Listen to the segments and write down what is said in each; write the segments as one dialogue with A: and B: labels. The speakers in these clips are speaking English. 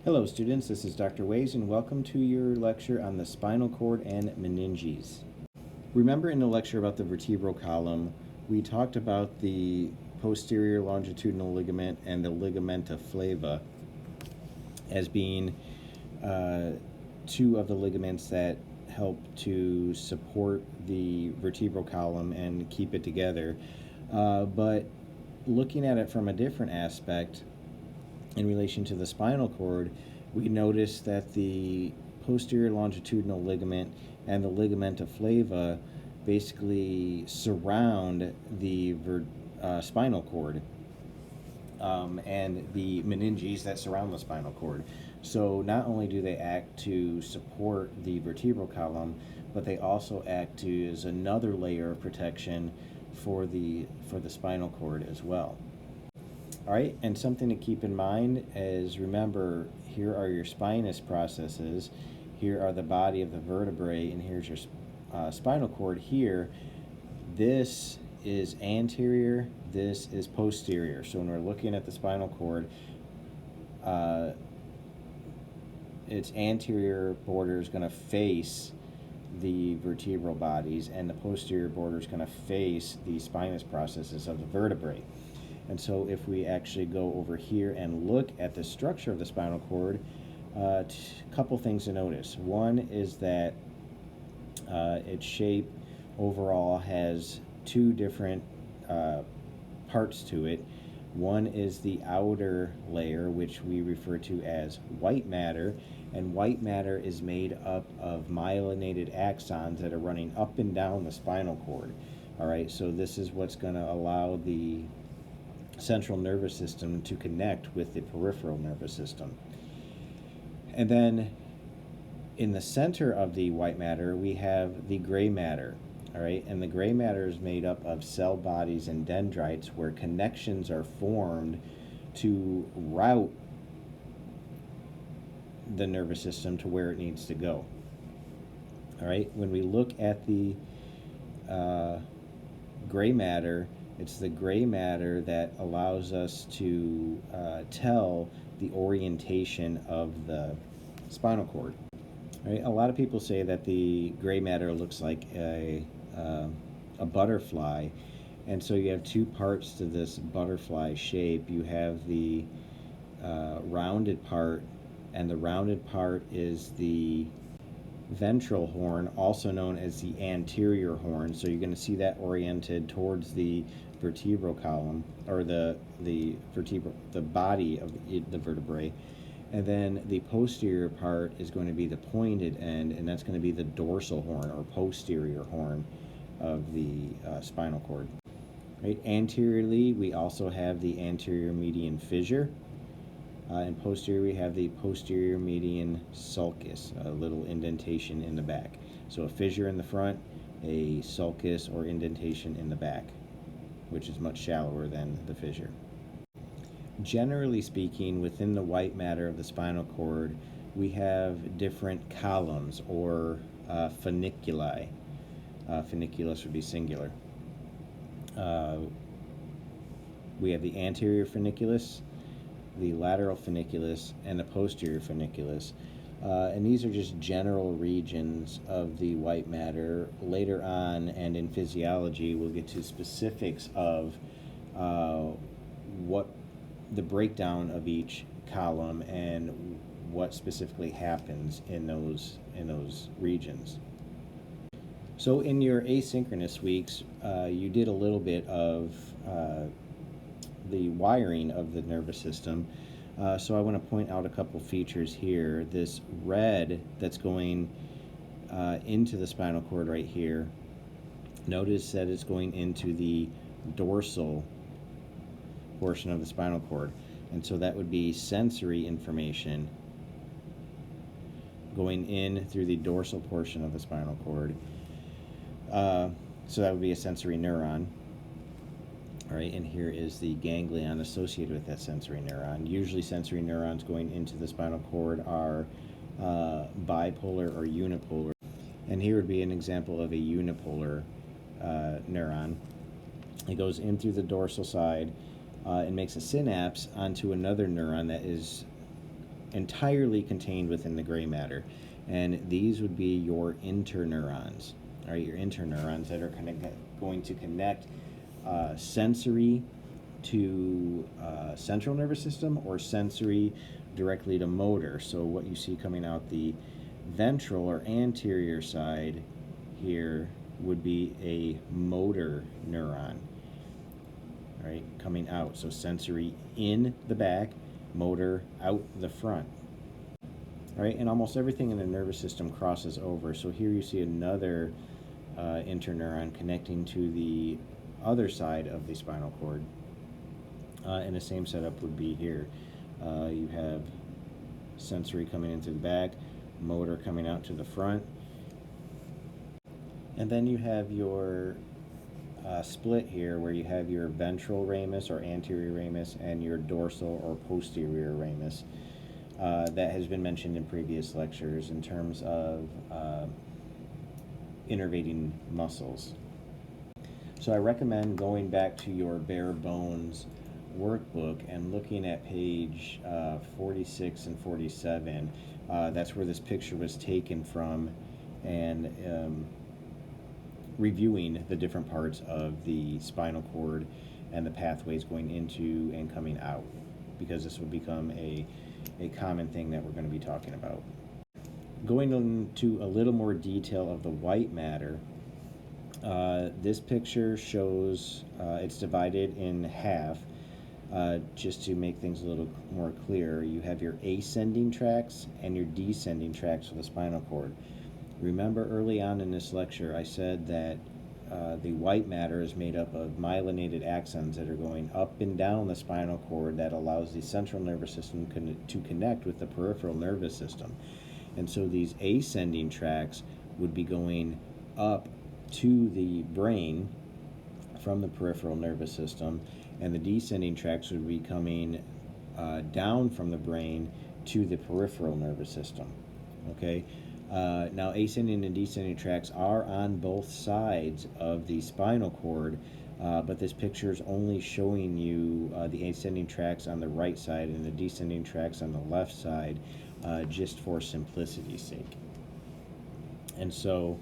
A: Hello students, this is Dr. Ways and welcome to your lecture on the spinal cord and meninges. Remember in the lecture about the vertebral column, we talked about the posterior longitudinal ligament and the ligamenta flava as being two of the ligaments that help to support the vertebral column and keep it together. But looking at it from a different aspect, in relation to the spinal cord, we notice that the posterior longitudinal ligament and the ligamenta flava basically surround the spinal cord and the meninges that surround the spinal cord. So not only do they act to support the vertebral column, but they also act as another layer of protection for the spinal cord as well. All right, and something to keep in mind is, remember, here are your spinous processes, here are the body of the vertebrae, and here's your spinal cord here. This is anterior, this is posterior. So when we're looking at the spinal cord, its anterior border is going to face the vertebral bodies, and the posterior border is going to face the spinous processes of the vertebrae. And so if we actually go over here and look at the structure of the spinal cord, a couple things to notice. One is that its shape overall has two different parts to it. One is the outer layer, which we refer to as white matter, and white matter is made up of myelinated axons that are running up and down the spinal cord. All right, so this is what's going to allow the central nervous system to connect with the peripheral nervous system. And then in the center of the white matter, we have the gray matter. All right, and the gray matter is made up of cell bodies and dendrites where connections are formed to route the nervous system to where it needs to go. All right, when we look at the gray matter, it's the gray matter that allows us to tell the orientation of the spinal cord. Right? A lot of people say that the gray matter looks like a butterfly, and so you have two parts to this butterfly shape. You have the rounded part, and the rounded part is the ventral horn, also known as the anterior horn. So you're going to see that oriented towards the vertebral column, or the body of the vertebrae. And then the posterior part is going to be the pointed end, and that's going to be the dorsal horn or posterior horn of the spinal cord. Right? Anteriorly, we also have the anterior median fissure. And posterior, we have the posterior median sulcus, a little indentation in the back. So a fissure in the front, a sulcus or indentation in the back, which is much shallower than the fissure. Generally speaking, within the white matter of the spinal cord, we have different columns or funiculi. Funiculus would be singular. We have the anterior funiculus, the lateral funiculus, and the posterior funiculus. And these are just general regions of the white matter. Later on, and in physiology, we'll get to specifics of what the breakdown of each column and what specifically happens in those regions. So in your asynchronous weeks, you did a little bit of the wiring of the nervous system. So I want to point out a couple features here. This red that's going into the spinal cord right here, notice that it's going into the dorsal portion of the spinal cord. And so that would be sensory information going in through the dorsal portion of the spinal cord. So that would be a sensory neuron. All right, and here is the ganglion associated with that sensory neuron. Usually sensory neurons going into the spinal cord are bipolar or unipolar. And here would be an example of a unipolar neuron. It goes in through the dorsal side and makes a synapse onto another neuron that is entirely contained within the gray matter. And these would be your interneurons, all right, your interneurons that are going to connect sensory to central nervous system, or sensory directly to motor. So what you see coming out the ventral or anterior side here would be a motor neuron, right, coming out. So sensory in the back, motor out the front. All right, and almost everything in the nervous system crosses over. So here you see another interneuron connecting to the other side of the spinal cord. And the same setup would be here. You have sensory coming into the back, motor coming out to the front. And then you have your split here where you have your ventral ramus or anterior ramus and your dorsal or posterior ramus. That has been mentioned in previous lectures in terms of innervating muscles. So I recommend going back to your bare bones workbook and looking at page 46 and 47. That's where this picture was taken from, and reviewing the different parts of the spinal cord and the pathways going into and coming out, because this will become a common thing that we're going to be talking about. Going into a little more detail of the white matter, this picture shows it's divided in half. Just to make things a little more clear, you have your ascending tracts and your descending tracts of the spinal cord. Remember early on in this lecture I said that the white matter is made up of myelinated axons that are going up and down the spinal cord that allows the central nervous system to connect with the peripheral nervous system. And so these ascending tracts would be going up to the brain from the peripheral nervous system, and the descending tracts would be coming down from the brain to the peripheral nervous system. Okay. Now, ascending and descending tracts are on both sides of the spinal cord, but this picture is only showing you the ascending tracts on the right side and the descending tracts on the left side, just for simplicity's sake. And so,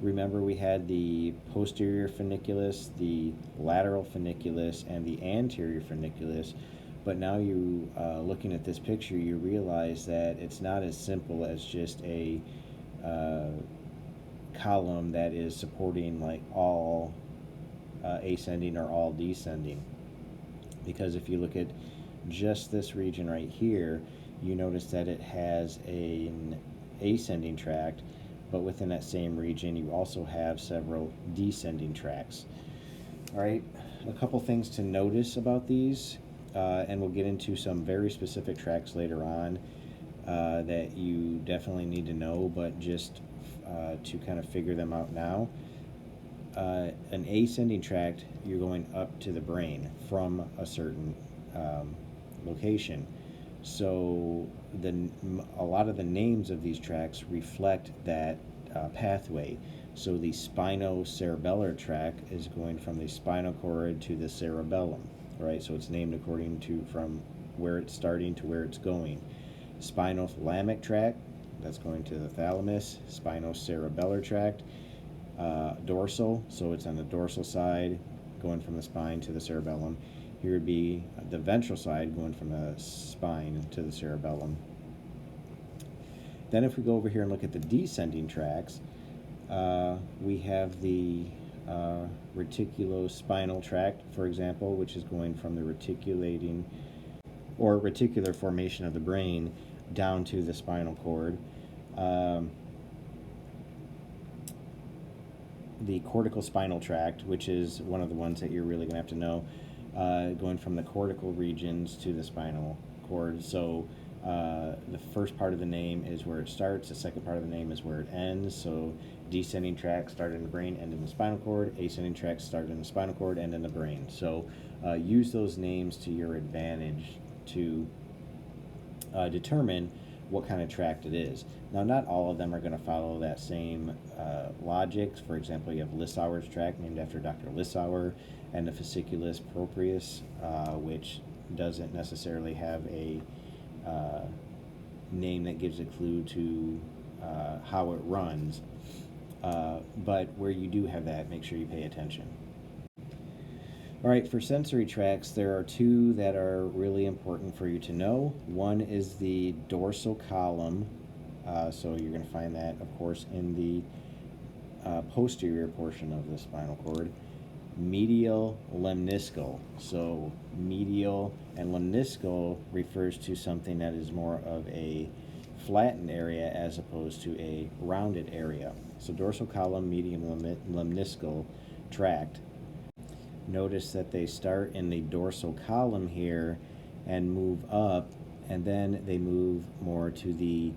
A: remember we had the posterior funiculus, the lateral funiculus, and the anterior funiculus. But now you, looking at this picture, you realize that it's not as simple as just a column that is supporting like all ascending or all descending. Because if you look at just this region right here, you notice that it has an ascending tract, but within that same region you also have several descending tracts. All right, a couple things to notice about these. And we'll get into some very specific tracts later on that you definitely need to know, but just to kind of figure them out now. An ascending tract, you're going up to the brain from a certain location. So a lot of the names of these tracts reflect that pathway. So the spinocerebellar tract is going from the spinal cord to the cerebellum. Right, so it's named according to from where it's starting to where it's going. Spinothalamic tract, that's going to the thalamus. Spinocerebellar tract, dorsal, so it's on the dorsal side, going from the spine to the cerebellum. Here would be the ventral side, going from the spine to the cerebellum. Then if we go over here and look at the descending tracts, we have the reticulospinal tract, for example, which is going from the reticulating or reticular formation of the brain down to the spinal cord. The corticospinal tract, which is one of the ones that you're really going to have to know, going from the cortical regions to the spinal cord. So the first part of the name is where it starts, the second part of the name is where it ends. So descending tracts start in the brain, end in the spinal cord. Ascending tracts start in the spinal cord, end in the brain. So use those names to your advantage to determine what kind of tract it is. Now, not all of them are going to follow that same logic. For example, you have Lissauer's tract, named after Dr. Lissauer, and the fasciculus proprius, which doesn't necessarily have a name that gives a clue to how it runs. But where you do have that, make sure you pay attention. All right, for sensory tracts, there are two that are really important for you to know. One is the dorsal column. So you're going to find that, of course, in the posterior portion of the spinal cord. Medial lemniscal. So medial and lemniscal refers to something that is more of a flattened area as opposed to a rounded area. So dorsal column, medial lemniscal tract. Notice that they start in the dorsal column here and move up, and then they move more to the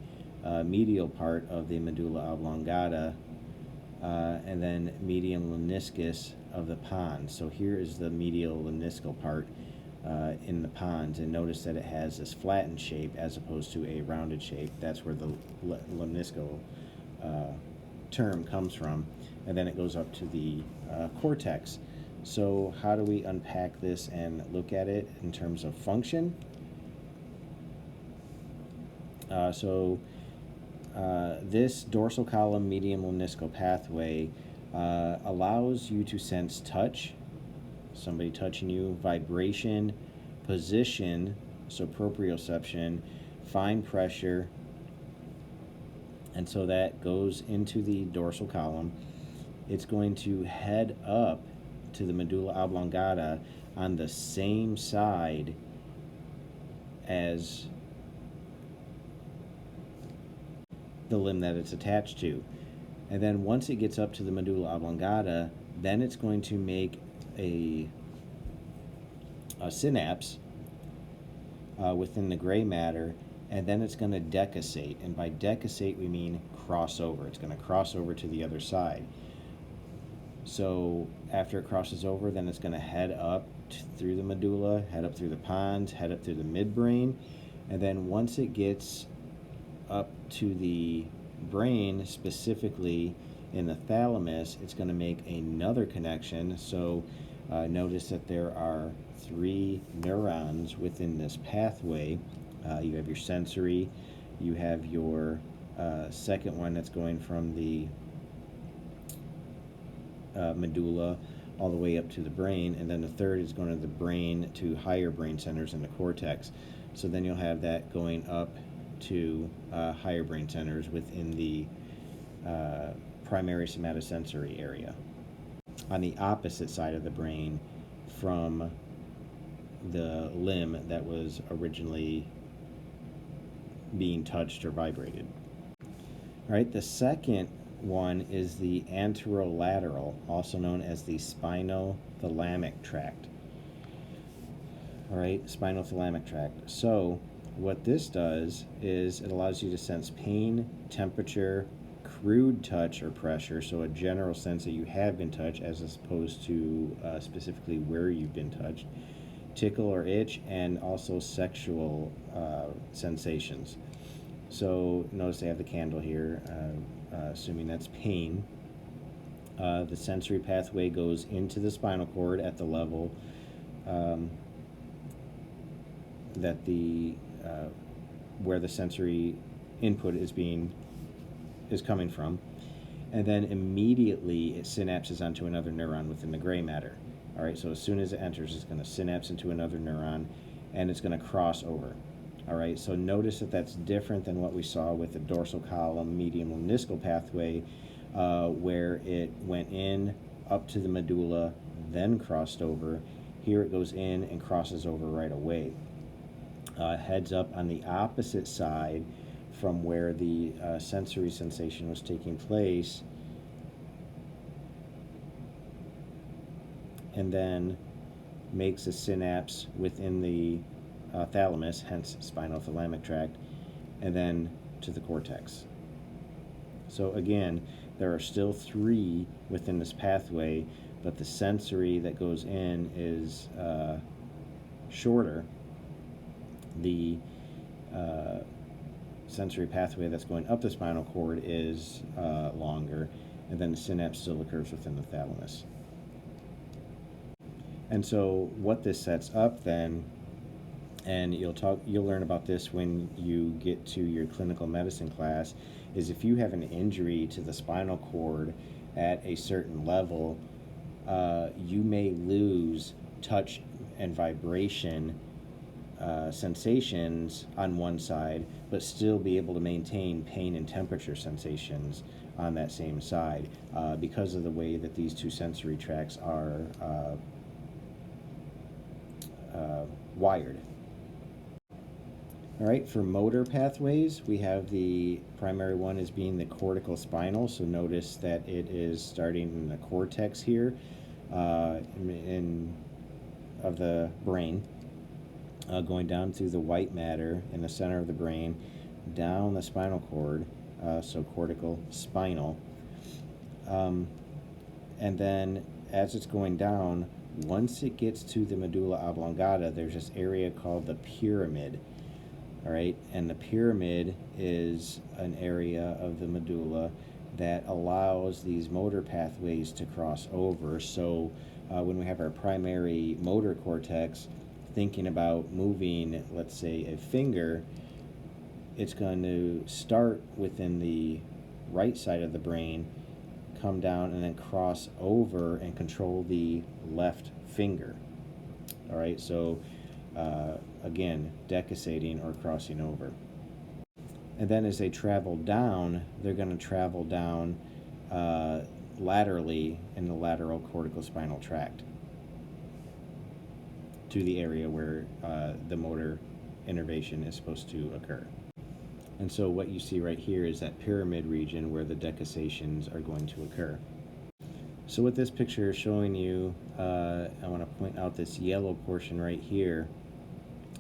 A: medial part of the medulla oblongata, and then medial lemniscus of the pons. So here is the medial lemniscal part in the pons, and notice that it has this flattened shape as opposed to a rounded shape. That's where the lemniscal term comes from, and then it goes up to the cortex. So how do we unpack this and look at it in terms of function? This dorsal column medium lemniscal pathway allows you to sense touch, somebody touching you, vibration, position, so proprioception, fine pressure, and so that goes into the dorsal column. It's going to head up to the medulla oblongata on the same side as the limb that it's attached to. And then once it gets up to the medulla oblongata, then it's going to make a synapse within the gray matter, and then it's going to decussate. And by decussate, we mean cross over. It's going to cross over to the other side. So after it crosses over, then it's going to head up through the medulla, head up through the pons, head up through the midbrain, and then once it gets up to the brain, specifically in the thalamus, it's going to make another connection. So notice that there are 3 neurons within this pathway. You have your sensory, you have your second one that's going from the medulla all the way up to the brain, and then the third is going to the brain to higher brain centers in the cortex. So then you'll have that going up to higher brain centers within the primary somatosensory area on the opposite side of the brain from the limb that was originally being touched or vibrated. All right, the second one is the anterolateral, also known as the spinothalamic tract. All right, spinothalamic tract. So what this does is it allows you to sense pain, temperature, crude touch or pressure, so a general sense that you have been touched as opposed to specifically where you've been touched, tickle or itch, and also sexual sensations. So notice they have the candle here, assuming that's pain. The sensory pathway goes into the spinal cord at the level that the where the sensory input is coming from, and then immediately it synapses onto another neuron within the gray matter. All right, so as soon as it enters, it's going to synapse into another neuron, and it's going to cross over. All right, so notice that that's different than what we saw with the dorsal column medium lemniscal pathway, where it went in up to the medulla, then crossed over. Here it goes in and crosses over right away. Heads up on the opposite side from where the sensory sensation was taking place, and then makes a synapse within the thalamus, hence spinothalamic tract, and then to the cortex. So again, there are still 3 within this pathway, but the sensory that goes in is shorter. The sensory pathway that's going up the spinal cord is longer, and then the synapse still occurs within the thalamus. And so what this sets up then and you'll learn about this when you get to your clinical medicine class, is if you have an injury to the spinal cord at a certain level, you may lose touch and vibration sensations on one side, but still be able to maintain pain and temperature sensations on that same side, because of the way that these two sensory tracts are wired. All right, for motor pathways, we have the primary one as being the corticospinal. So notice that it is starting in the cortex here of the brain, going down through the white matter in the center of the brain, down the spinal cord, so corticospinal. And then as it's going down, once it gets to the medulla oblongata, there's this area called the pyramid. All right, and the pyramid is an area of the medulla that allows these motor pathways to cross over. So when we have our primary motor cortex thinking about moving, let's say, a finger, it's going to start within the right side of the brain, come down, and then cross over and control the left finger. All right, so again, decussating or crossing over. And then as they travel down, they're going to travel down laterally in the lateral corticospinal tract to the area where the motor innervation is supposed to occur. And so what you see right here is that pyramid region where the decussations are going to occur. So what this picture is showing you, I want to point out this yellow portion right here.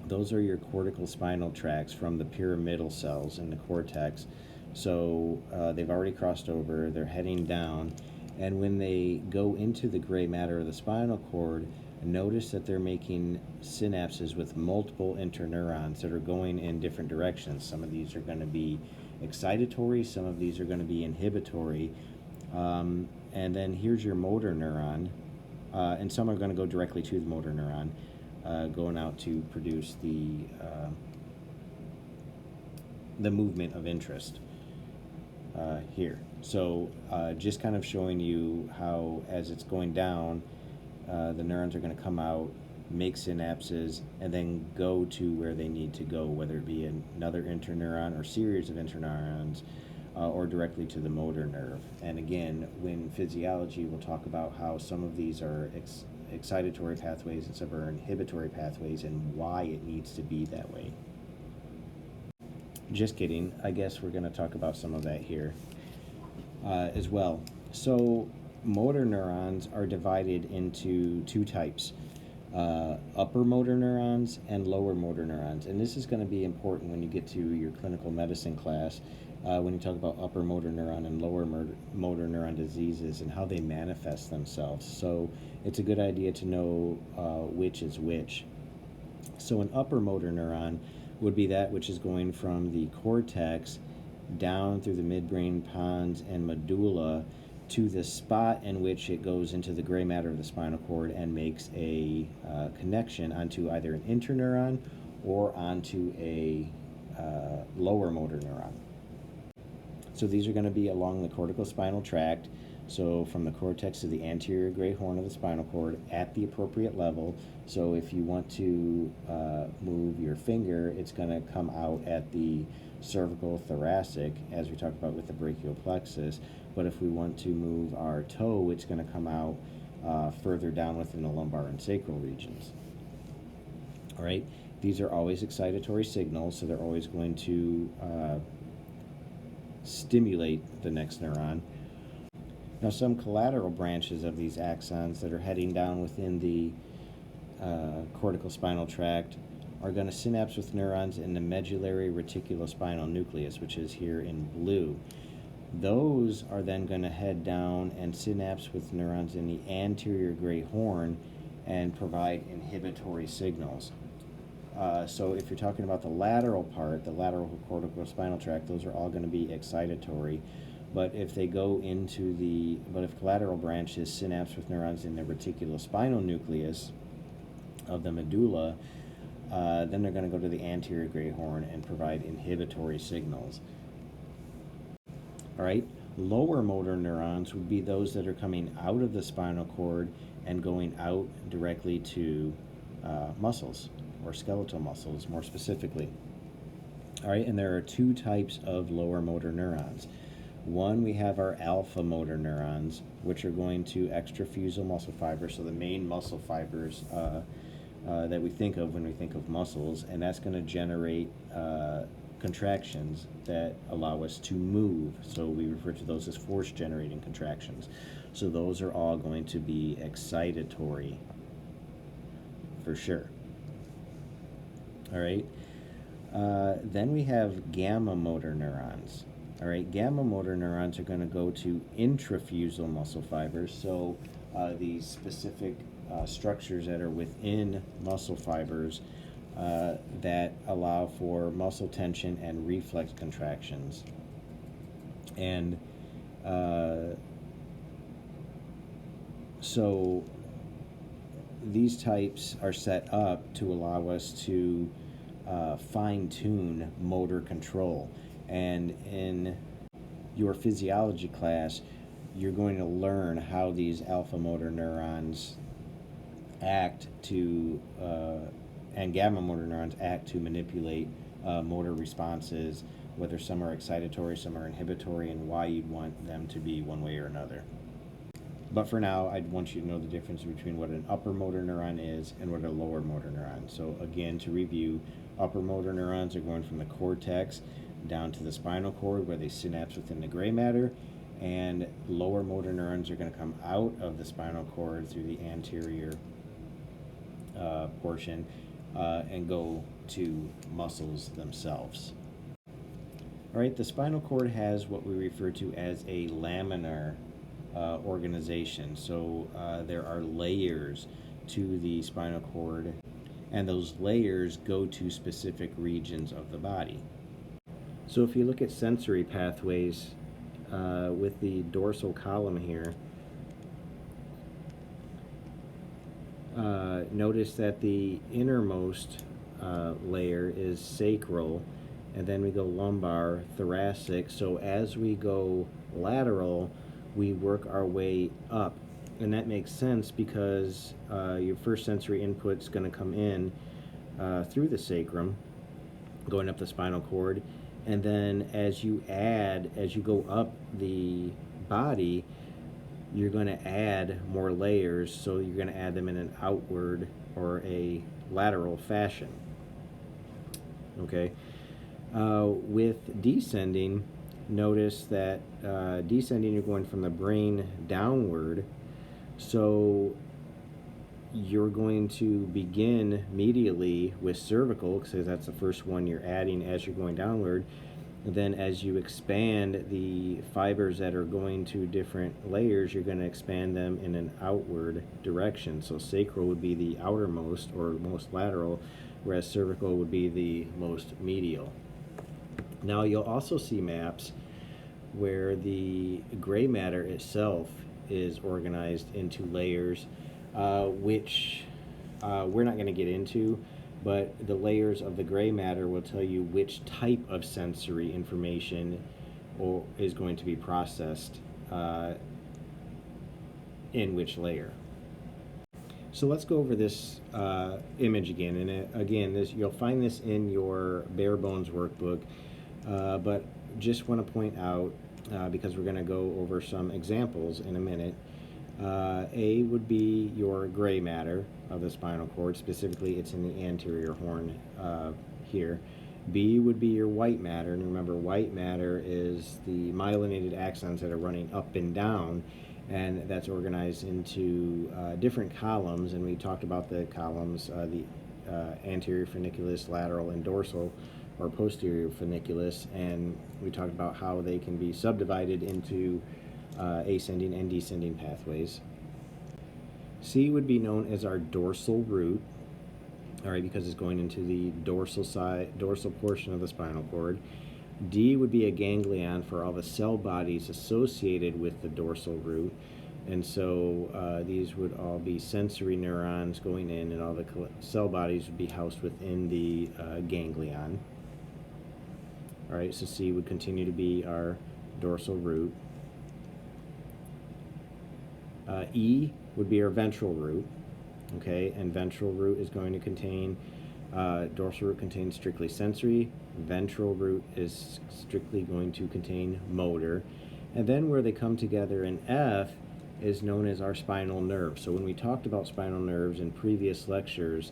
A: Those are your cortical spinal tracts from the pyramidal cells in the cortex. So they've already crossed over, they're heading down, and when they go into the gray matter of the spinal cord, notice that they're making synapses with multiple interneurons that are going in different directions. Some of these are going to be excitatory, some of these are going to be inhibitory, and then here's your motor neuron, and some are going to go directly to the motor neuron, going out to produce the movement of interest here. So just kind of showing you how, as it's going down, the neurons are going to come out, make synapses, and then go to where they need to go, whether it be another interneuron or series of interneurons, or directly to the motor nerve. And again, when physiology, we'll talk about how some of these are excitatory pathways and some are inhibitory pathways and why it needs to be that way. Just kidding. I guess we're going to talk about some of that here as well. So motor neurons are divided into two types, upper motor neurons and lower motor neurons. And this is going to be important when you get to your clinical medicine class, when you talk about upper motor neuron and lower motor neuron diseases and how they manifest themselves. So it's a good idea to know which is which. So an upper motor neuron would be that which is going from the cortex down through the midbrain pons and medulla to the spot in which it goes into the gray matter of the spinal cord and makes a connection onto either an interneuron or onto a lower motor neuron. So these are going to be along the corticospinal tract, so from the cortex to the anterior gray horn of the spinal cord at the appropriate level. So if you want to move your finger, it's going to come out at the cervical thoracic, as we talked about with the brachial plexus. But if we want to move our toe, it's going to come out further down within the lumbar and sacral regions. All right, these are always excitatory signals, so they're always going to stimulate the next neuron. Now, some collateral branches of these axons that are heading down within the corticospinal tract are going to synapse with neurons in the medullary reticulospinal nucleus, which is here in blue. Those are then going to head down and synapse with neurons in the anterior gray horn and provide inhibitory signals. So if you're talking about the lateral part, the lateral corticospinal tract, those are all going to be excitatory. But if they go into if collateral branches synapse with neurons in the reticulospinal nucleus of the medulla, then they're going to go to the anterior gray horn and provide inhibitory signals. All right, lower motor neurons would be those that are coming out of the spinal cord and going out directly to muscles, or skeletal muscles more specifically. All right, and there are two types of lower motor neurons. One, we have our alpha motor neurons, which are going to extrafusal muscle fibers, so the main muscle fibers that we think of when we think of muscles, and that's going to generate contractions that allow us to move. So we refer to those as force generating contractions. So those are all going to be excitatory for sure. All right. Then we have gamma motor neurons. All right, gamma motor neurons are going to go to intrafusal muscle fibers. So these specific structures that are within muscle fibers that allow for muscle tension and reflex contractions. And so these types are set up to allow us to fine-tune motor control. And in your physiology class, you're going to learn how these alpha motor neurons act to, and gamma motor neurons act to manipulate motor responses, whether some are excitatory, some are inhibitory, and why you'd want them to be one way or another. But for now, I'd want you to know the difference between what an upper motor neuron is and what a lower motor neuron. So again, to review, upper motor neurons are going from the cortex down to the spinal cord where they synapse within the gray matter, and lower motor neurons are going to come out of the spinal cord through the anterior portion and go to muscles themselves. All right, the spinal cord has what we refer to as a laminar organization. So there are layers to the spinal cord, and those layers go to specific regions of the body. So if you look at sensory pathways with the dorsal column here, notice that the innermost layer is sacral, and then we go lumbar, thoracic. So as we go lateral, we work our way up. And that makes sense because your first sensory input is going to come in through the sacrum, going up the spinal cord. And then as you go up the body, you're going to add more layers. So you're going to add them in an outward or a lateral fashion. Okay. With descending, notice that descending, you're going from the brain downward. So you're going to begin medially with cervical, because that's the first one you're adding as you're going downward. And then as you expand the fibers that are going to different layers, you're going to expand them in an outward direction. So sacral would be the outermost or most lateral, whereas cervical would be the most medial. Now you'll also see maps where the gray matter itself is organized into layers, which we're not going to get into, but the layers of the gray matter will tell you which type of sensory information is going to be processed in which layer. So let's go over this image again, and again, you'll find this in your bare bones workbook, but just want to point out, because we're going to go over some examples in a minute. A would be your gray matter of the spinal cord. Specifically, it's in the anterior horn here. B would be your white matter, and remember, white matter is the myelinated axons that are running up and down, and that's organized into different columns, and we talked about the columns, the anterior funiculus, lateral, and dorsal, or posterior funiculus, and we talked about how they can be subdivided into ascending and descending pathways. C would be known as our dorsal root, all right, because it's going into the dorsal portion of the spinal cord. D would be a ganglion for all the cell bodies associated with the dorsal root. And so these would all be sensory neurons going in, and all the cell bodies would be housed within the ganglion. All right, so C would continue to be our dorsal root. E would be our ventral root, okay, and ventral root is going to contain, dorsal root contains strictly sensory, ventral root is strictly going to contain motor, and then where they come together in F is known as our spinal nerve. So when we talked about spinal nerves in previous lectures,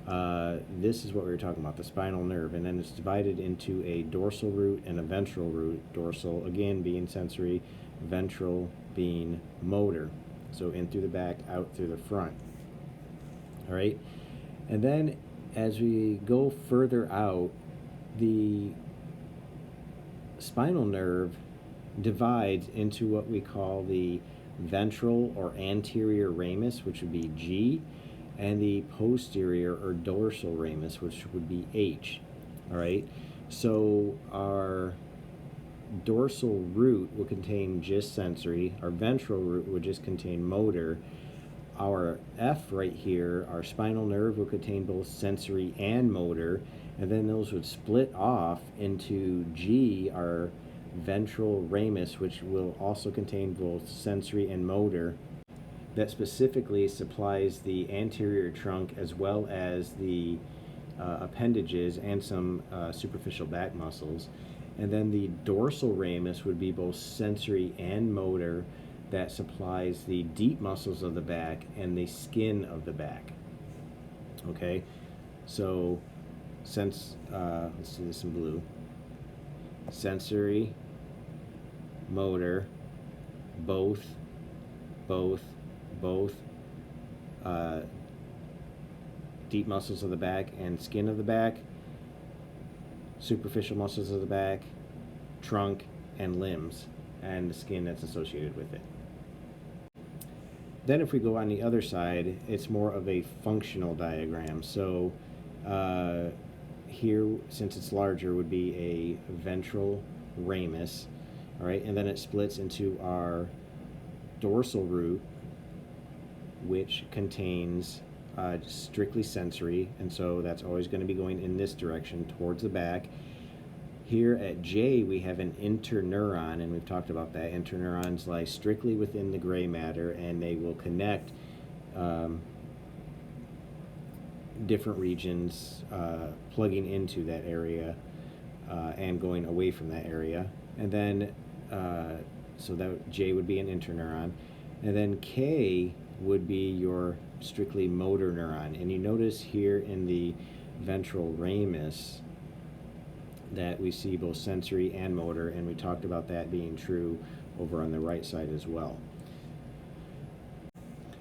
A: this is what we were talking about, the spinal nerve, and then it's divided into a dorsal root and a ventral root, dorsal again being sensory, ventral being motor. So in through the back, out through the front. All right, and then as we go further out, the spinal nerve divides into what we call the ventral or anterior ramus, which would be G, and the posterior or dorsal ramus, which would be H. All right, so our dorsal root will contain just sensory, our ventral root would just contain motor, our F right here, our spinal nerve, will contain both sensory and motor, and then those would split off into G, our ventral ramus, which will also contain both sensory and motor, that specifically supplies the anterior trunk as well as the appendages and some superficial back muscles. And then the dorsal ramus would be both sensory and motor, that supplies the deep muscles of the back and the skin of the back. Okay, so let's do this in blue. Sensory, motor, both, deep muscles of the back and skin of the back, superficial muscles of the back, trunk, and limbs, and the skin that's associated with it. Then if we go on the other side, it's more of a functional diagram. So here, since it's larger, would be a ventral ramus, all right, and then it splits into our dorsal root, which contains strictly sensory, and so that's always going to be going in this direction towards the back. Here at J, we have an interneuron, and we've talked about that. Interneurons lie strictly within the gray matter, and they will connect different regions, plugging into that area and going away from that area. And then, so that J would be an interneuron. And then K would be your strictly motor neuron. And you notice here in the ventral ramus that we see both sensory and motor, and we talked about that being true over on the right side as well.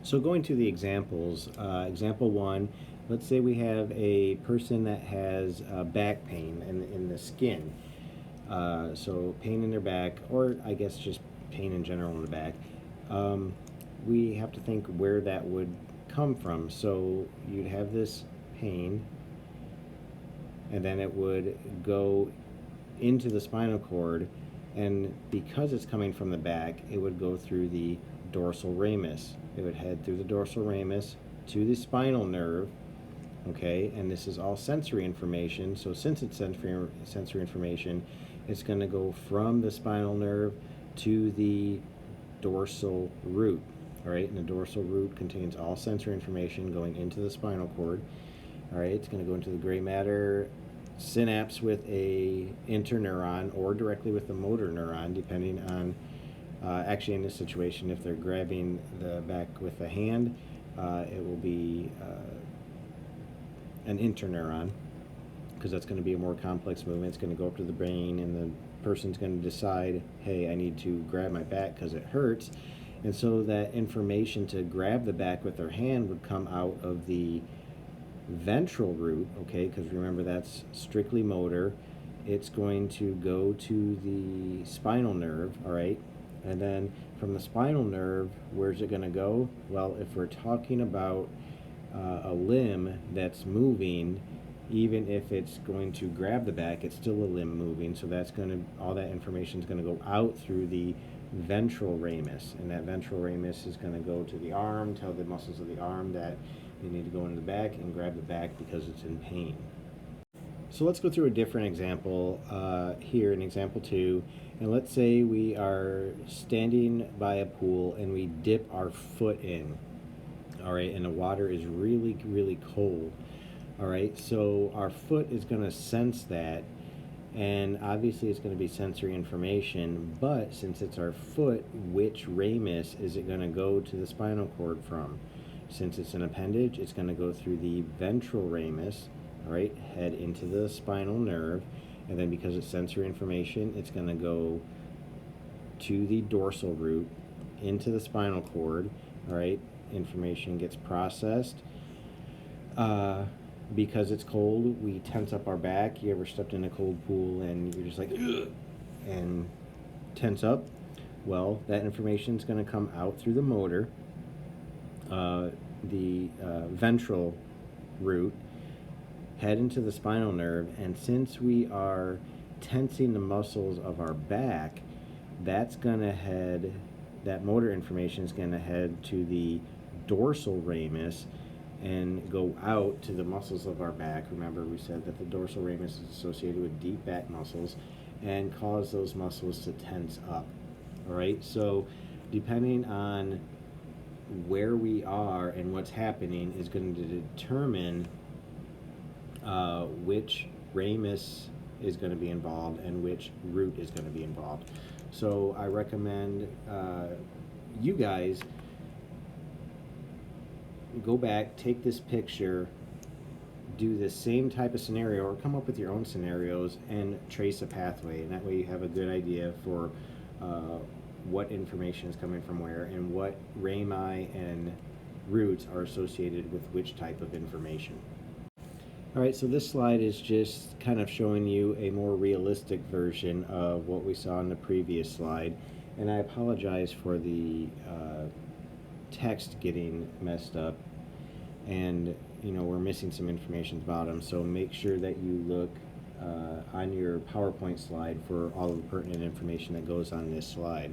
A: So going to the examples, example 1, let's say we have a person that has back pain in the skin. So pain in their back, or I guess just pain in general in the back. We have to think where that would come from. So you'd have this pain, and then it would go into the spinal cord, and because it's coming from the back, it would go through the dorsal ramus. It would head through the dorsal ramus to the spinal nerve, okay, and this is all sensory information. So since it's sensory information, it's going to go from the spinal nerve to the dorsal root, all right, and the dorsal root contains all sensory information going into the spinal cord. All right, it's going to go into the gray matter, synapse with a interneuron or directly with the motor neuron, depending on, actually in this situation, if they're grabbing the back with the hand, it will be an interneuron, because that's going to be a more complex movement. It's going to go up to the brain, and the person's going to decide, hey, I need to grab my back because it hurts. And so that information to grab the back with their hand would come out of the ventral root, okay, because remember that's strictly motor. It's going to go to the spinal nerve, all right, and then from the spinal nerve, where's it going to go? Well, if we're talking about a limb that's moving, Even if it's going to grab the back, it's still a limb moving, so that's going to, all that information is going to go out through the ventral ramus, and that ventral ramus is going to go to the arm, tell the muscles of the arm that they need to go into the back and grab the back because it's in pain. So let's go through a different example here in example 2, and let's say we are standing by a pool and we dip our foot in, all right, and the water is really, really cold. All right, so our foot is going to sense that, and obviously it's going to be sensory information, but since it's our foot, which ramus is it going to go to the spinal cord from? Since it's an appendage, it's going to go through the ventral ramus, all right, head into the spinal nerve, and then because it's sensory information, it's going to go to the dorsal root, into the spinal cord, all right, information gets processed. Because it's cold, we tense up our back. You ever stepped in a cold pool and you're just like, ugh, and tense up? Well, that information is going to come out through the motor, the ventral root, head into the spinal nerve, and since we are tensing the muscles of our back, that's going to head, that motor information is going to head to the dorsal ramus and go out to the muscles of our back. Remember, we said that the dorsal ramus is associated with deep back muscles and cause those muscles to tense up. All right, so depending on where we are and what's happening is going to determine which ramus is going to be involved and which root is going to be involved. So I recommend you guys go back, take this picture, do the same type of scenario, or come up with your own scenarios and trace a pathway, and that way you have a good idea for what information is coming from where and what rami and roots are associated with which type of information. All right, so this slide is just kind of showing you a more realistic version of what we saw in the previous slide, and I apologize for the text getting messed up, and we're missing some information about them, so make sure that you look on your PowerPoint slide for all of the pertinent information that goes on this slide.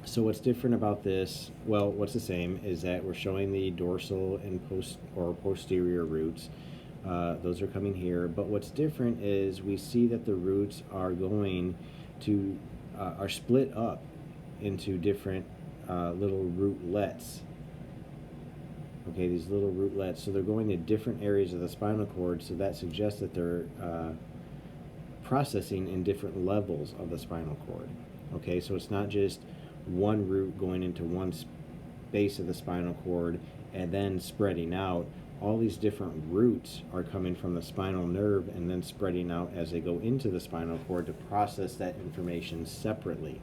A: So what's different about this, well, what's the same is that we're showing the dorsal and posterior roots. Those are coming here, but what's different is we see that the roots are going to are split up into different little rootlets. Okay, these little rootlets, so they're going to different areas of the spinal cord, so that suggests that they're processing in different levels of the spinal cord. Okay, so it's not just one root going into one space of the spinal cord and then spreading out. All these different roots are coming from the spinal nerve and then spreading out as they go into the spinal cord to process that information separately.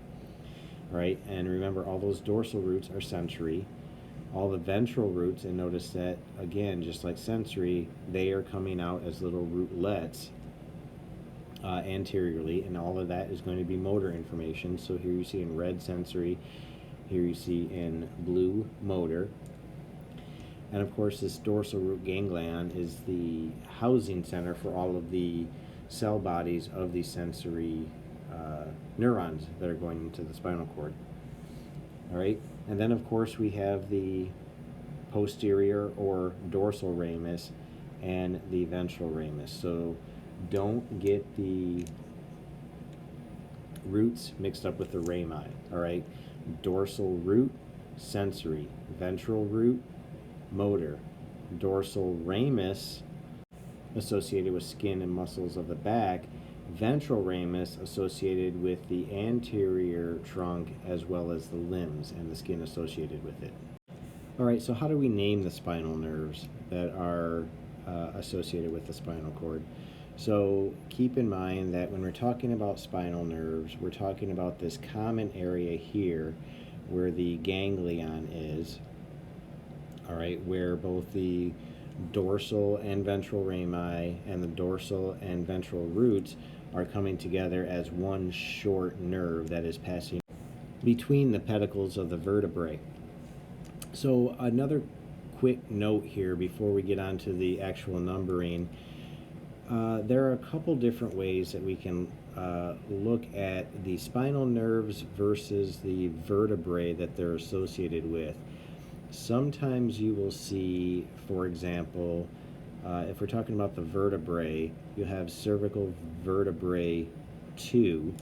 A: Right, and remember, all those dorsal roots are sensory. All the ventral roots, and notice that again, just like sensory, they are coming out as little rootlets anteriorly, and all of that is going to be motor information. So here you see in red sensory, here you see in blue motor, and of course this dorsal root ganglion is the housing center for all of the cell bodies of the sensory neurons that are going into the spinal cord. All right, and then of course we have the posterior or dorsal ramus and the ventral ramus. So don't get the roots mixed up with the rami. All right, dorsal root, sensory; ventral root, motor; dorsal ramus associated with skin and muscles of the back; ventral ramus associated with the anterior trunk as well as the limbs and the skin associated with it. All right, so how do we name the spinal nerves that are associated with the spinal cord? So keep in mind that when we're talking about spinal nerves, we're talking about this common area here where the ganglion is, all right, where both the dorsal and ventral rami and the dorsal and ventral roots are coming together as one short nerve that is passing between the pedicles of the vertebrae. So another quick note here before we get on to the actual numbering. There are a couple different ways that we can look at the spinal nerves versus the vertebrae that they're associated with. Sometimes you will see, for example, if we're talking about the vertebrae, you have cervical vertebrae 2,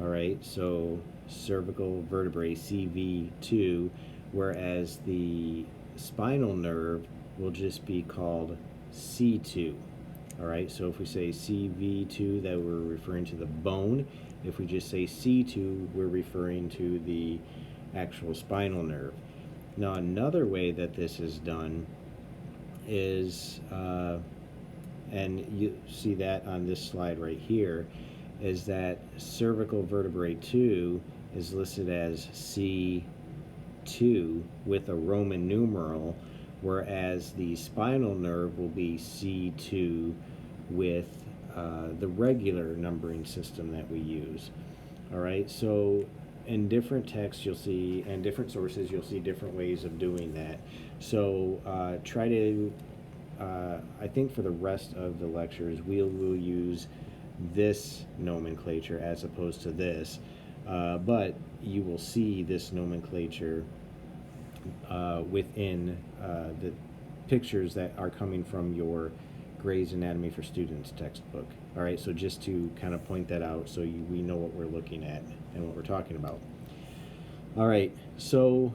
A: all right, so cervical vertebrae CV2, whereas the spinal nerve will just be called C2. All right, so if we say CV2, that we're referring to the bone. If we just say C2, we're referring to the actual spinal nerve. Now, another way that this is done is, and you see that on this slide right here, is that cervical vertebrae 2 is listed as C2 with a Roman numeral, whereas the spinal nerve will be C2 with the regular numbering system that we use. All right, so in different texts you'll see, and different sources, you'll see different ways of doing that. So try to, I think for the rest of the lectures, we'll use this nomenclature as opposed to this, but you will see this nomenclature within the pictures that are coming from your Gray's Anatomy for Students textbook. All right, so just to kind of point that out so we know what we're looking at and what we're talking about. All right, so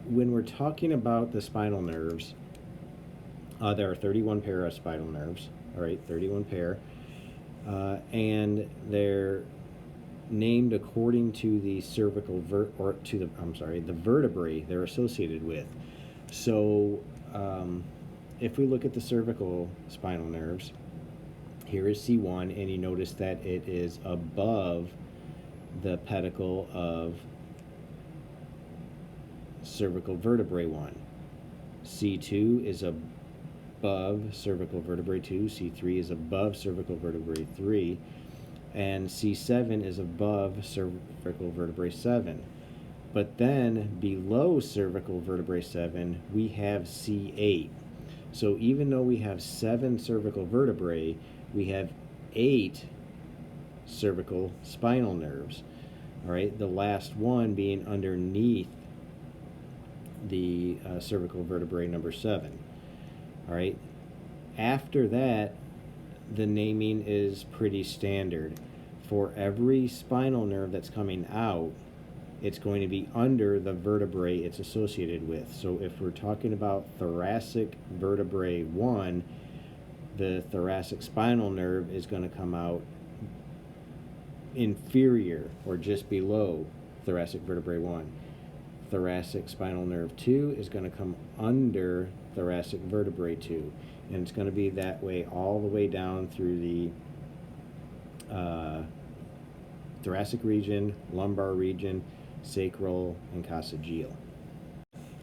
A: when we're talking about the spinal nerves, there are 31 pair of spinal nerves. All right, 31 pair, and they're named according to the cervical the vertebrae they're associated with. So if we look at the cervical spinal nerves, here is C1, and you notice that it is above the pedicle of cervical vertebrae 1. C2 is above cervical vertebrae 2, C3 is above cervical vertebrae 3, and C7 is above cervical vertebrae 7. But then below cervical vertebrae 7, we have C8. So even though we have 7 cervical vertebrae, we have 8 cervical spinal nerves. All right, the last one being underneath the cervical vertebrae number 7. All right, after that, the naming is pretty standard. For every spinal nerve that's coming out, it's going to be under the vertebrae it's associated with. So if we're talking about thoracic vertebrae 1, the thoracic spinal nerve is going to come out inferior or just below thoracic vertebrae 1. Thoracic spinal nerve 2 is going to come under thoracic vertebrae 2. And it's going to be that way all the way down through the thoracic region, lumbar region, sacral, and coccygeal.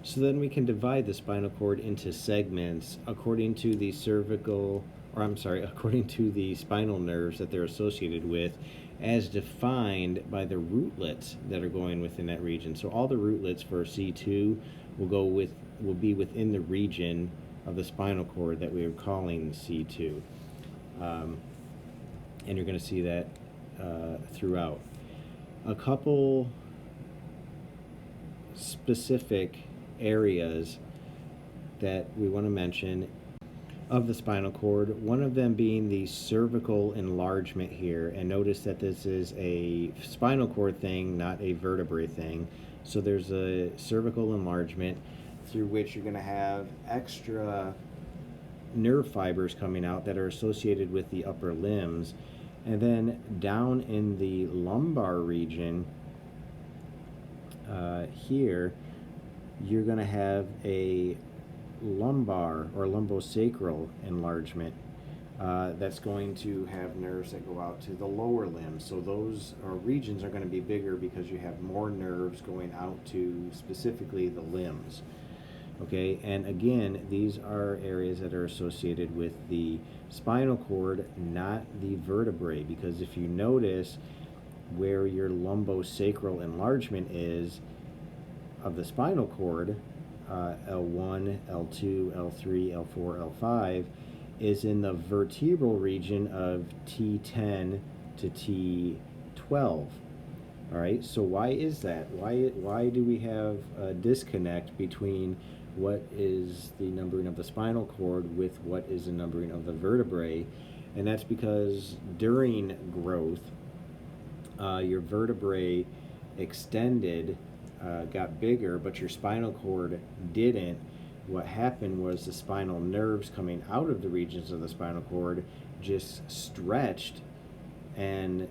A: So then we can divide the spinal cord into segments according to the according to the spinal nerves that they're associated with, as defined by the rootlets that are going within that region. So all the rootlets for C2 will be within the region of the spinal cord that we are calling C2. And you're going to see that throughout. A couple specific areas that we want to mention of the spinal cord, one of them being the cervical enlargement here. And notice that this is a spinal cord thing, not a vertebrae thing. So there's a cervical enlargement through which you're going to have extra nerve fibers coming out that are associated with the upper limbs. And then down in the lumbar region, here, you're going to have a lumbar or lumbosacral enlargement that's going to have nerves that go out to the lower limbs. So those regions are going to be bigger because you have more nerves going out to specifically the limbs. Okay, and again, these are areas that are associated with the spinal cord, not the vertebrae, because if you notice where your lumbosacral enlargement is, of the spinal cord, L1, L2, L3, L4, L5, is in the vertebral region of T10 to T12. All right, so why is that? Why do we have a disconnect between what is the numbering of the spinal cord with what is the numbering of the vertebrae? And that's because during growth, your vertebrae extended, got bigger, but your spinal cord didn't. What happened was the spinal nerves coming out of the regions of the spinal cord just stretched and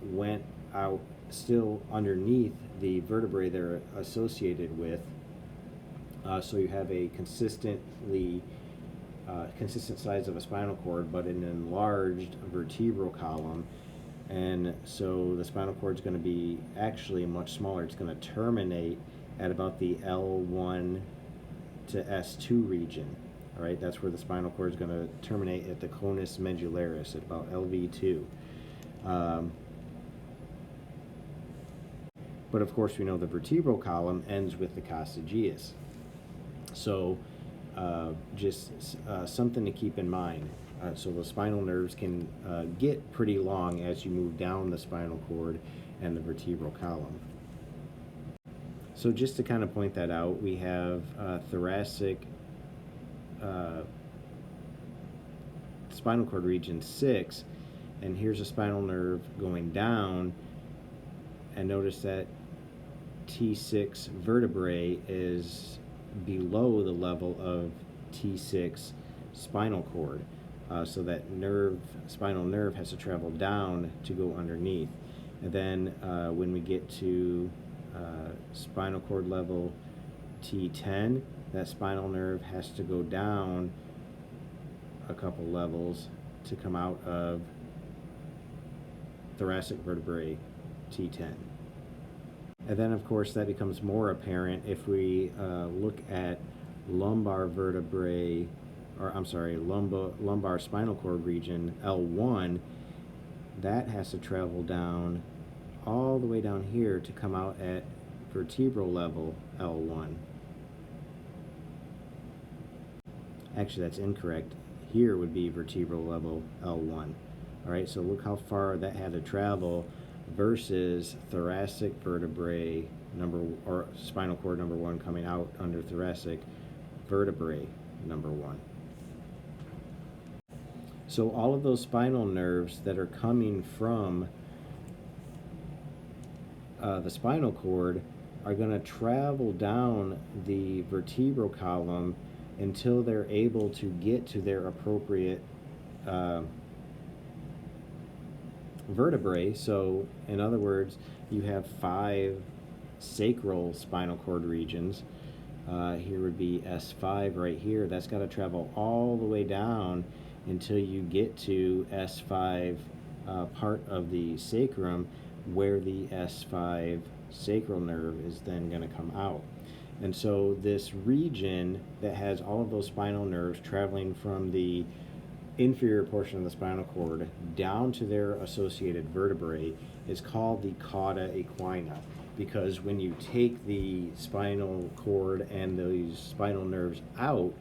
A: went out still underneath the vertebrae they're associated with. So you have a consistent size of a spinal cord, but an enlarged vertebral column. And so the spinal cord is going to be actually much smaller. It's going to terminate at about the L1 to S2 region. All right, that's where the spinal cord is going to terminate at the conus medullaris at about LV2. But of course, we know the vertebral column ends with the coccygeus. So just something to keep in mind. So the spinal nerves can get pretty long as you move down the spinal cord and the vertebral column. So just to kind of point that out, we have thoracic spinal cord region 6, and here's a spinal nerve going down, and notice that T6 vertebrae is below the level of T6 spinal cord. So that spinal nerve has to travel down to go underneath. And then when we get to spinal cord level T10, that spinal nerve has to go down a couple levels to come out of thoracic vertebrae T10. And then, of course, that becomes more apparent if we look at lumbar vertebrae, or I'm sorry, lumbar spinal cord region L1. That has to travel down all the way down here to come out at vertebral level L1. Actually, that's incorrect. Here would be vertebral level L1. All right, so look how far that had to travel versus thoracic vertebrae or spinal cord number 1 coming out under thoracic vertebrae number 1. So all of those spinal nerves that are coming from the spinal cord are going to travel down the vertebral column until they're able to get to their appropriate vertebrae. So in other words, you have 5 sacral spinal cord regions. Here would be S5 right here. That's got to travel all the way down until you get to S5 part of the sacrum, where the S5 sacral nerve is then going to come out. And so this region that has all of those spinal nerves traveling from the inferior portion of the spinal cord down to their associated vertebrae is called the cauda equina, because when you take the spinal cord and those spinal nerves out,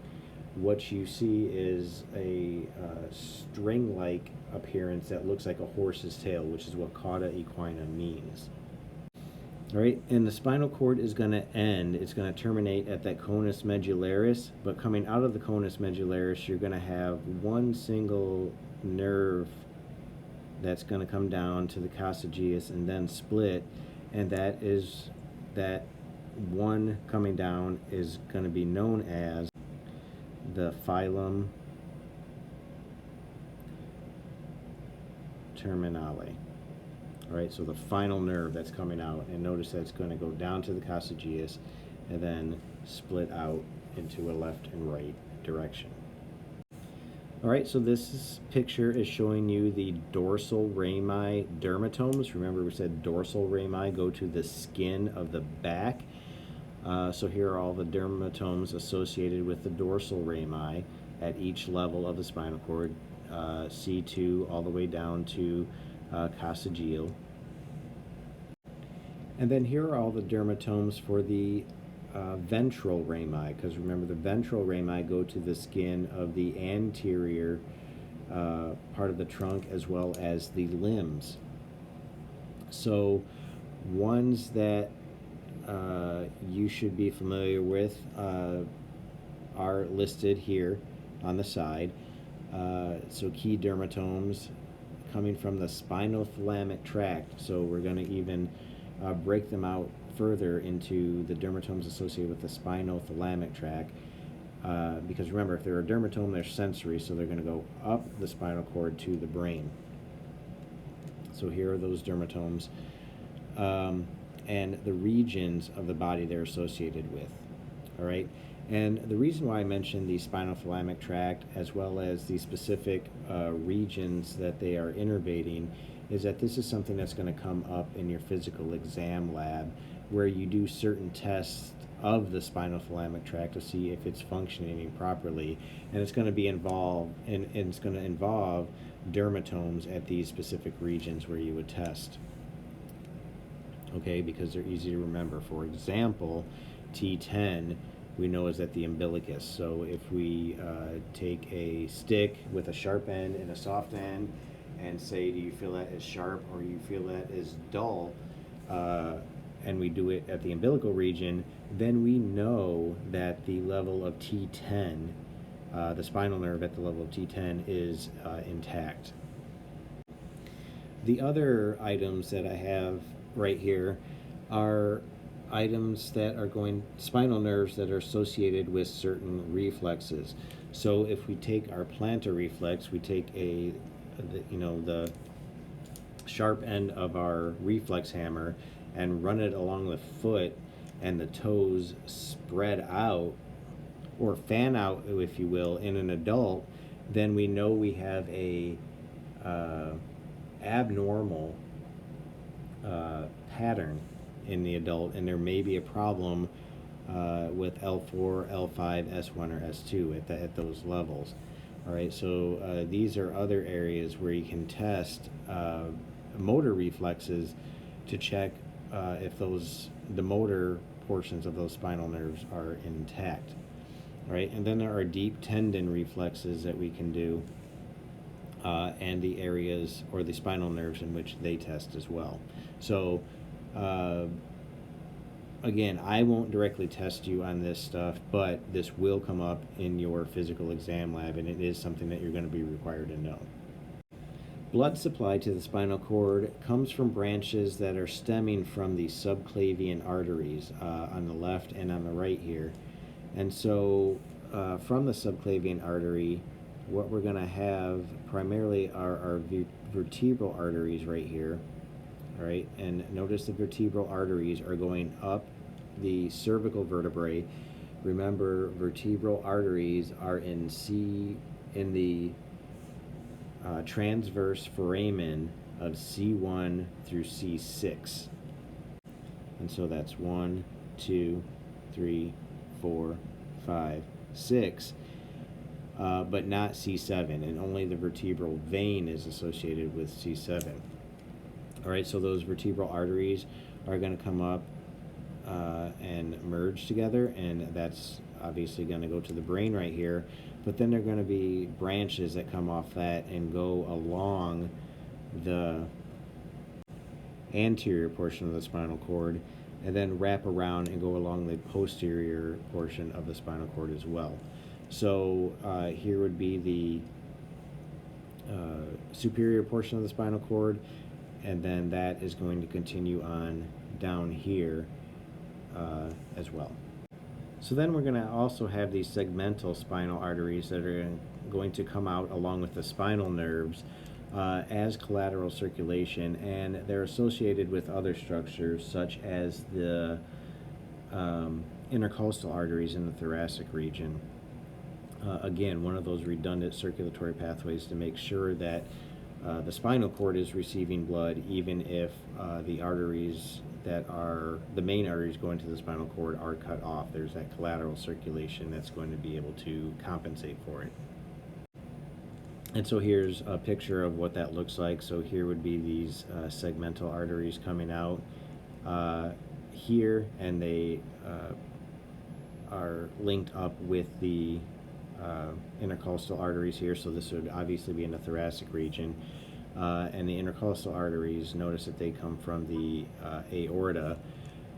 A: what you see is a string-like appearance that looks like a horse's tail, which is what cauda equina means. All right, and the spinal cord is going to end. It's going to terminate at that conus medullaris, but coming out of the conus medullaris, you're going to have one single nerve that's going to come down to the coccygeus and then split, and that one coming down is going to be known as the filum terminale. All right, so the final nerve that's coming out, and notice that it's going to go down to the coccygeus and then split out into a left and right direction. All right, so this picture is showing you the dorsal rami dermatomes. Remember, we said dorsal rami go to the skin of the back. So here are all the dermatomes associated with the dorsal rami at each level of the spinal cord, C2 all the way down to coccygeal. And then here are all the dermatomes for the ventral rami, because remember the ventral rami go to the skin of the anterior part of the trunk as well as the limbs. So ones that you should be familiar with are listed here on the side. So key dermatomes coming from the spinothalamic tract. So we're going to even break them out further into the dermatomes associated with the spinothalamic tract. Because remember, if they're a dermatome, they're sensory, so they're going to go up the spinal cord to the brain. So here are those dermatomes and the regions of the body they're associated with. All right. And the reason why I mentioned the spinothalamic tract as well as the specific regions that they are innervating is that this is something that's going to come up in your physical exam lab, where you do certain tests of the spinothalamic tract to see if it's functioning properly, and it's going to be involved and it's going to involve dermatomes at these specific regions where you would test. Okay, because they're easy to remember. For example, T10 we know is at the umbilicus. So if we take a stick with a sharp end and a soft end and say, do you feel that is sharp or you feel that is dull, and we do it at the umbilical region, then we know that the level of T10, the spinal nerve at the level of T10 is intact. The other items that I have right here are items that are spinal nerves that are associated with certain reflexes. So if we take our plantar reflex, we take the sharp end of our reflex hammer and run it along the foot, and the toes spread out or fan out, if you will, in an adult, then we know we have a abnormal pattern in the adult, and there may be a problem with L4, L5, S1, or S2 at those levels. All right, so these are other areas where you can test motor reflexes to check if the motor portions of those spinal nerves are intact. All right, and then there are deep tendon reflexes that we can do, and the areas or the spinal nerves in which they test as well. So again, I won't directly test you on this stuff, but this will come up in your physical exam lab, and it is something that you're going to be required to know. Blood supply to the spinal cord comes from branches that are stemming from the subclavian arteries on the left and on the right here. And so from the subclavian artery, what we're going to have primarily are our vertebral arteries right here. All right, and notice the vertebral arteries are going up the cervical vertebrae. Remember, vertebral arteries are in the transverse foramen of C1 through C6. And so that's 1, 2, 3, 4, 5, 6, but not C7, and only the vertebral vein is associated with C7. All right, so those vertebral arteries are going to come up and merge together, and that's obviously going to go to the brain right here. But then there are going to be branches that come off that and go along the anterior portion of the spinal cord, and then wrap around and go along the posterior portion of the spinal cord as well. So here would be the superior portion of the spinal cord, and then that is going to continue on down here as well. So then we're going to also have these segmental spinal arteries that are going to come out along with the spinal nerves as collateral circulation, and they're associated with other structures such as the intercostal arteries in the thoracic region. Again, one of those redundant circulatory pathways to make sure that the spinal cord is receiving blood, even if the arteries that are the main arteries going to the spinal cord are cut off. There's that collateral circulation that's going to be able to compensate for it. And so here's a picture of what that looks like. So here would be these segmental arteries coming out here, and they are linked up with the intercostal arteries here, so this would obviously be in the thoracic region. And the intercostal arteries, notice that they come from the aorta.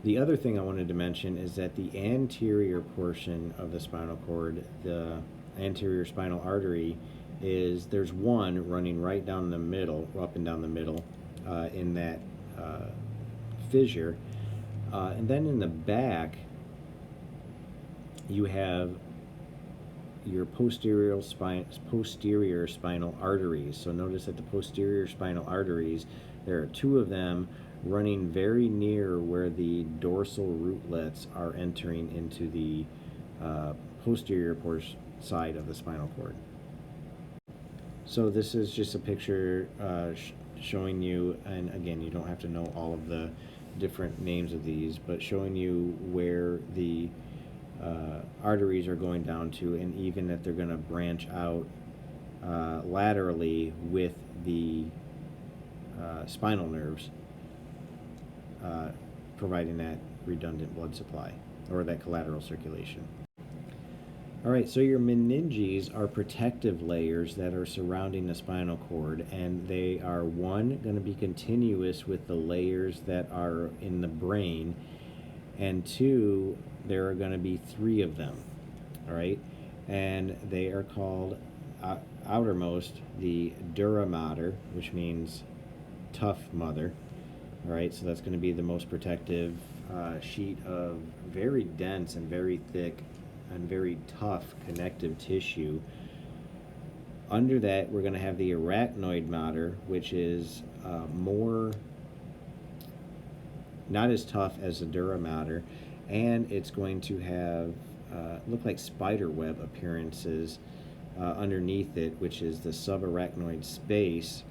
A: The other thing I wanted to mention is that the anterior portion of the spinal cord, the anterior spinal artery, there's one running right down the middle, up and down the middle, in that fissure. And then in the back, you have your posterior spinal arteries. So notice that the posterior spinal arteries, there are two of them running very near where the dorsal rootlets are entering into the posterior side of the spinal cord. So this is just a picture showing you, and again, you don't have to know all of the different names of these, but showing you where the arteries are going down to, and even that they're going to branch out laterally with the spinal nerves, providing that redundant blood supply, or that collateral circulation. All right, so your meninges are protective layers that are surrounding the spinal cord, and they are, one, going to be continuous with the layers that are in the brain, and two, there are going to be three of them. All right, and they are called outermost the dura mater, which means tough mother. All right, so that's going to be the most protective sheet of very dense and very thick and very tough connective tissue. Under that, we're going to have the arachnoid mater, which is not as tough as the dura mater, and it's going to have look like spider web appearances underneath it, which is the subarachnoid space.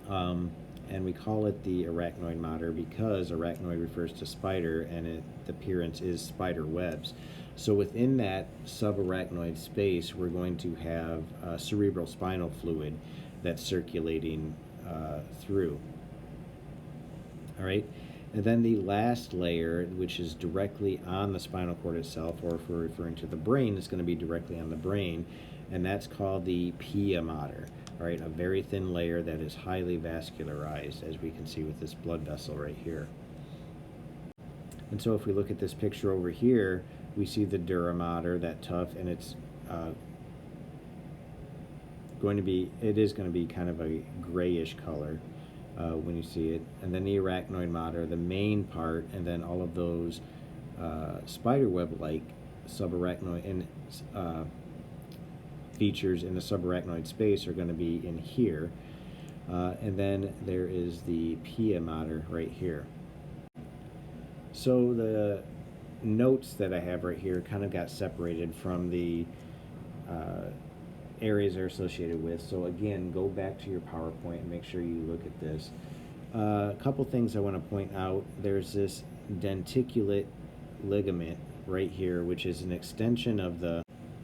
A: And we call it the arachnoid mater because arachnoid refers to spider, and the appearance is spider webs. So within that subarachnoid space, we're going to have cerebral spinal fluid that's circulating through. All right, and then the last layer, which is directly on the spinal cord itself, or if we're referring to the brain, it's going to be directly on the brain, and that's called the pia mater. All right, a very thin layer that is highly vascularized, as we can see with this blood vessel right here. And so if we look at this picture over here, we see the dura mater, that tough, and it's going to be kind of a grayish color when you see it. And then the arachnoid mater, the main part, and then all of those spiderweb-like subarachnoid and features in the subarachnoid space are going to be in here. And then there is the pia mater right here. So the notes that I have right here kind of got separated from the areas they're associated with. So again, go back to your PowerPoint and make sure you look at this. A couple things I want to point out. There's this denticulate ligament right here, which is an extension of the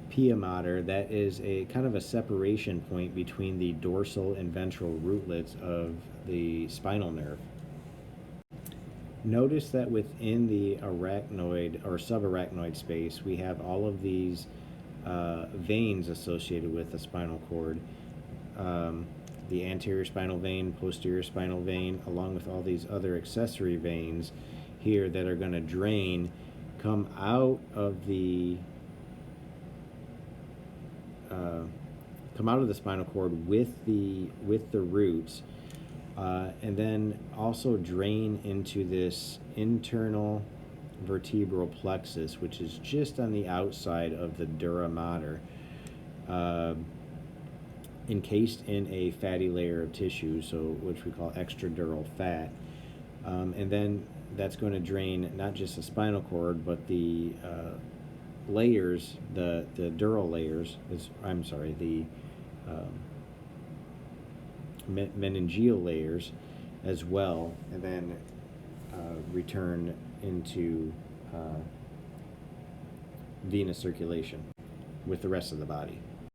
A: pia mater. That is a kind of a separation point between the dorsal and ventral rootlets of the spinal nerve. Notice that within the arachnoid or subarachnoid space, we have all of these veins associated with the spinal cord. The anterior spinal vein, posterior spinal vein, along with all these other accessory veins here that are going to drain, come out of the spinal cord with the roots, and then also drain into this internal vertebral plexus, which is just on the outside of the dura mater, encased in a fatty layer of tissue, which we call extradural fat. And then that's going to drain not just the spinal cord, but the layers, the dural layers, the meningeal layers as well, and then return into venous circulation with the rest of the body.